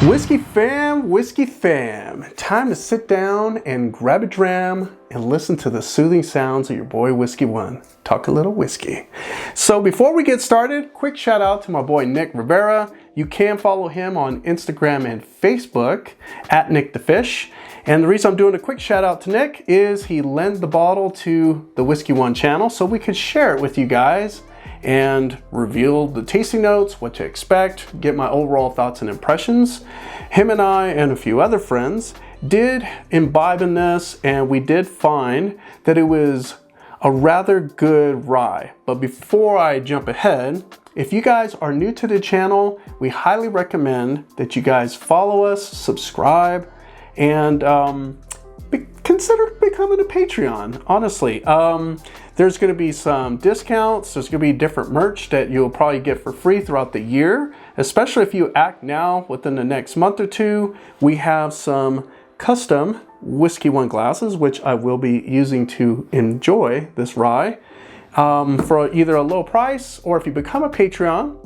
Whiskey fam, time to sit down and grab a dram and listen to the soothing sounds of your boy Whiskey One. Talk a little whiskey. So before we get started, quick shout out to my boy Nick Rivera. You can follow him on Instagram and Facebook at Nick the Fish. And the reason I'm doing a quick shout out to Nick is he lent the bottle to the Whiskey One channel so we could share it with you guys and reveal the tasting notes, what to expect, get my overall thoughts and impressions. Him and I and a few other friends did imbibe in this, and we did find that it was a rather good rye. But before I jump ahead, if you guys are new to the channel, we highly recommend that you guys follow us, subscribe, and consider becoming a Patreon, honestly. There's going to be some discounts. There's going to be different merch that you'll probably get for free throughout the year, especially if you act now within the next month or two. We have some custom Whiskey One glasses, which I will be using to enjoy this rye for either a low price, or if you become a Patreon,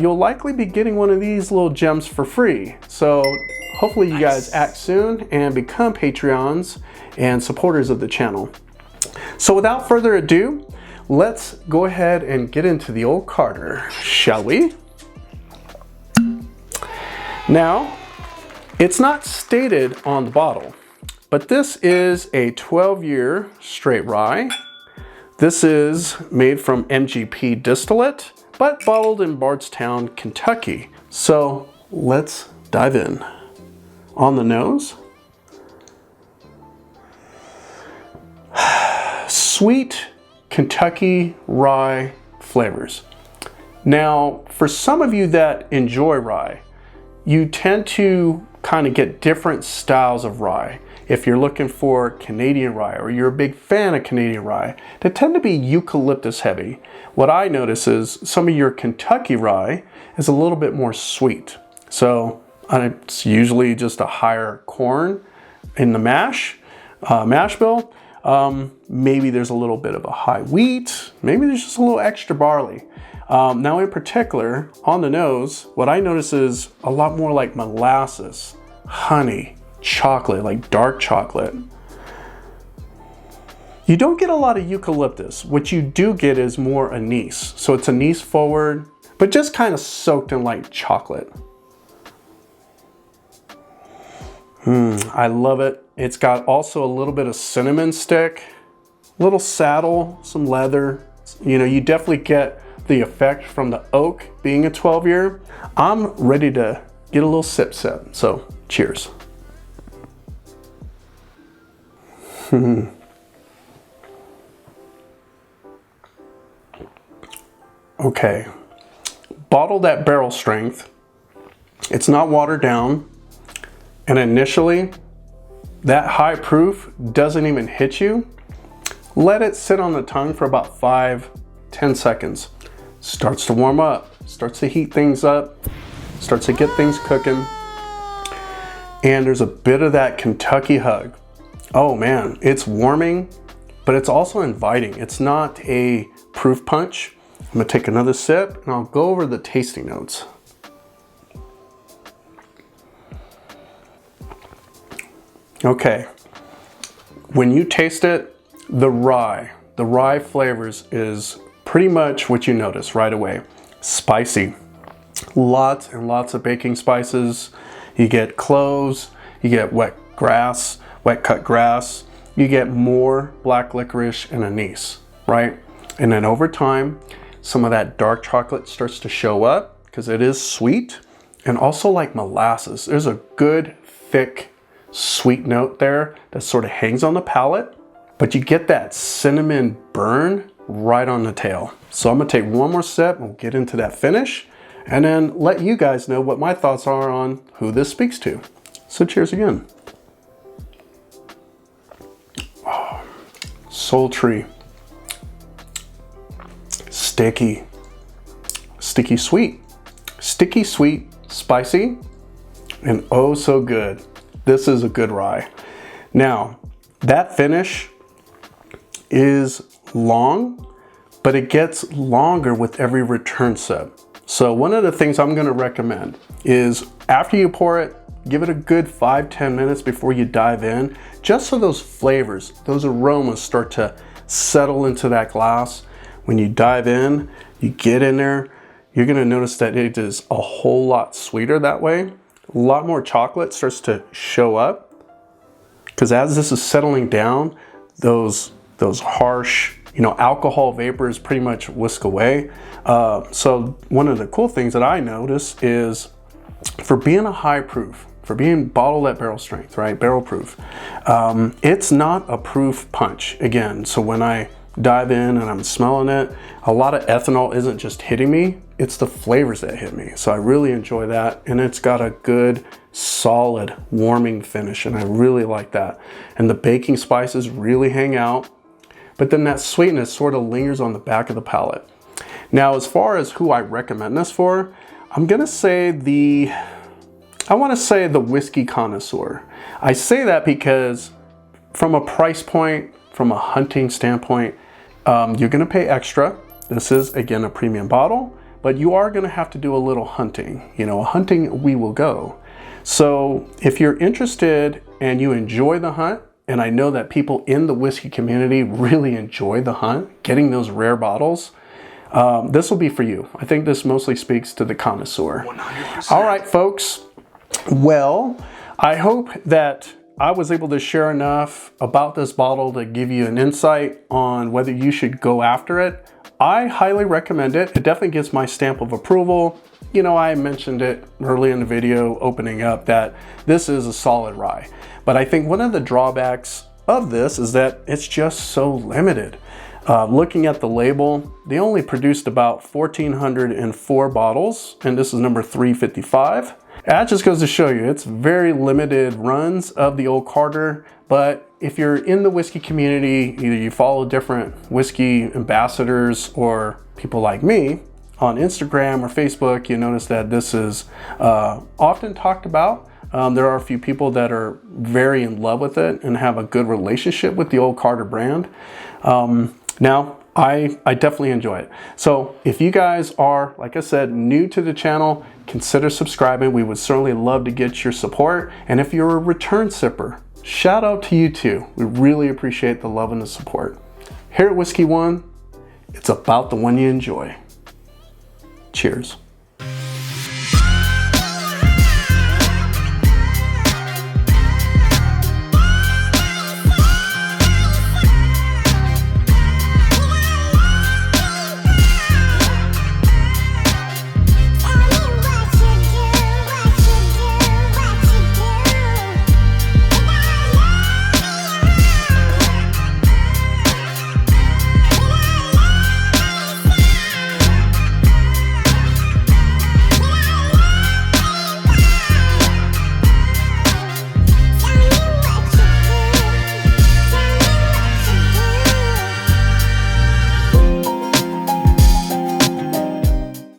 you'll likely be getting one of these little gems for free. So hopefully you guys act soon and become Patreons and supporters of the channel. So without further ado, let's go ahead and get into the old Carter, shall we? Now, it's not stated on the bottle, but this is a 12-year straight rye. This is made from MGP Distilled, but bottled in Bardstown, Kentucky. So let's dive in. On the nose, sweet Kentucky rye flavors. Now, for some of you that enjoy rye, you tend to kind of get different styles of rye. If you're looking for Canadian rye, or you're a big fan of Canadian rye, they tend to be eucalyptus heavy. What I notice is some of your Kentucky rye is a little bit more sweet. So it's usually just a higher corn in the mash bill. Maybe there's a little bit of a high wheat. Maybe there's just a little extra barley. Now in particular, on the nose, what I notice is a lot more like molasses, honey, chocolate, like dark chocolate. You don't get a lot of eucalyptus. What you do get is more anise. So it's anise forward, but just kind of soaked in like chocolate. I love it. It's got also a little bit of cinnamon stick, little saddle, some leather. You know, you definitely get the effect from the oak being a 12-year. I'm ready to get a little sip. So cheers. Okay, bottled at barrel strength. It's not watered down. And initially, that high proof doesn't even hit you. Let it sit on the tongue for about 5-10 seconds. Starts to warm up, starts to heat things up, starts to get things cooking. And there's a bit of that Kentucky hug. Oh man, it's warming, but it's also inviting. It's not a proof punch. I'm gonna take another sip and I'll go over the tasting notes. Okay, when you taste it, the rye flavors is pretty much what you notice right away. Spicy, lots and lots of baking spices. You get cloves, you get wet cut grass, you get more black licorice and anise, right? And then over time, some of that dark chocolate starts to show up because it is sweet, and also like molasses. There's a good thick sweet note there that sort of hangs on the palate, but you get that cinnamon burn right on the tail. So I'm gonna take one more sip and we'll get into that finish, and then let you guys know what my thoughts are on who this speaks to. So cheers again. Oh, sultry, sticky sweet, spicy, and oh so good. This is a good rye. Now, that finish is long, but it gets longer with every return sip. So one of the things I'm gonna recommend is After you pour it, give it a good 5-10 minutes before you dive in, just so those flavors, those aromas start to settle into that glass. When you dive in, you get in there, you're gonna notice that it is a whole lot sweeter that way. A lot more chocolate starts to show up, because as this is settling down, those harsh, alcohol vapors pretty much whisk away. So one of the cool things that I notice is, for being a high proof, for being bottled at barrel strength, right, barrel proof, it's not a proof punch again. So when I dive in and I'm smelling it, a lot of ethanol isn't just hitting me, it's the flavors that hit me. So I really enjoy that, and it's got a good solid warming finish, and I really like that. And the baking spices really hang out, but then that sweetness sort of lingers on the back of the palate. Now, as far as who I recommend this for, I'm gonna say the whiskey connoisseur. I say that because from a price point, from a hunting standpoint, you're gonna pay extra. This is, again, a premium bottle, but you are gonna have to do a little hunting. Hunting we will go. So if you're interested and you enjoy the hunt, and I know that people in the whiskey community really enjoy the hunt, getting those rare bottles, this will be for you. I think this mostly speaks to the connoisseur. 100%. All right, folks. Well, I hope that I was able to share enough about this bottle to give you an insight on whether you should go after it. I highly recommend it. It definitely gets my stamp of approval. I mentioned it early in the video opening up that this is a solid rye. But I think one of the drawbacks of this is that it's just so limited. Looking at the label, they only produced about 1,404 bottles, and this is number 355. That just goes to show you, it's very limited runs of the Old Carter. But if you're in the whiskey community, either you follow different whiskey ambassadors or people like me on Instagram or Facebook, you notice that this is often talked about. There are a few people that are very in love with it and have a good relationship with the Old Carter brand. Now, I definitely enjoy it. So if you guys are, like I said, new to the channel, consider subscribing. We would certainly love to get your support. And if you're a return sipper, shout out to you too. We really appreciate the love and the support. Here at Whiskey One, it's about the one you enjoy. Cheers.